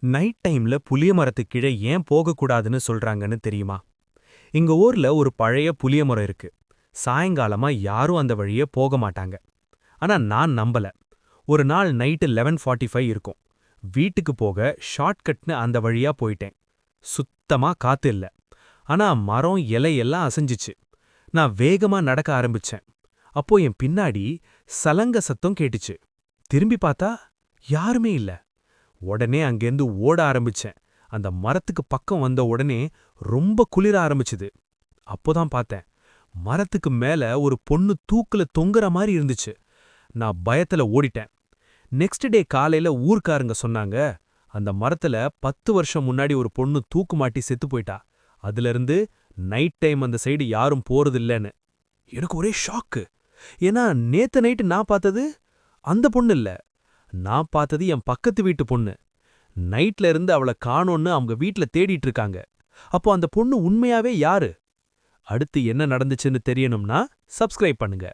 Night டைம்ல புளிய மரத்துக்கு கீழே ஏன் போகக்கூடாதுன்னு சொல்றாங்கன்னு தெரியுமா? எங்க ஊர்ல ஒரு பழைய புளிய மரம் இருக்கு. சாயங்காலமா யாரும் அந்த வழியே போக மாட்டாங்க. ஆனா நான் நம்பல. ஒரு நாள் நைட்டு 11:45 இருக்கும். வீட்டுக்கு போக ஷார்ட்கட்னு அந்த வழியா போயிட்டேன். சுத்தமா காத்து இல்ல. ஆனா மரம் இலையெல்லாம் அசைஞ்சுச்சு. நான் வேகமா நடக்க ஆரம்பிச்சேன். அப்போ என் பின்னாடி சலங்க சத்தம் கேட்டுச்சு. திரும்பி பார்த்தா யாருமே இல்ல. உடனே அங்கேருந்து ஓட ஆரம்பிச்சேன். அந்த மரத்துக்கு பக்கம் வந்த உடனே ரொம்ப குளிர ஆரம்பிச்சுது. அப்போதான் பார்த்தேன், மரத்துக்கு மேல ஒரு பொண்ணு தூக்குல தொங்குற மாதிரி இருந்துச்சு. நான் பயத்துல ஓடிட்டேன். நெக்ஸ்ட் டே காலையில ஊர்க்காரங்க சொன்னாங்க, அந்த மரத்துல 10 வருஷம் முன்னாடி ஒரு பொண்ணு தூக்கு மாட்டி செத்து போயிட்டா. அதிலிருந்து நைட் டைம் அந்த சைடு யாரும் போறதில்லன்னு. எனக்கு ஒரே ஷாக்கு. ஏன்னா நேத்து நைட்டு நான் பார்த்தது அந்த பொண்ணு இல்ல. நான் பார்த்தது என் பக்கத்து வீட்டு பொண்ணு. நைட்ல இருந்து அவள காணோம்னு அவங்க வீட்ல தேடிட்டு இருக்காங்க. அப்போ அந்த பொண்ணு உண்மையாவே யாரு? அடுத்து என்ன நடந்துச்சுன்னு தெரியணும்னா சப்ஸ்கிரைப் பண்ணுங்க.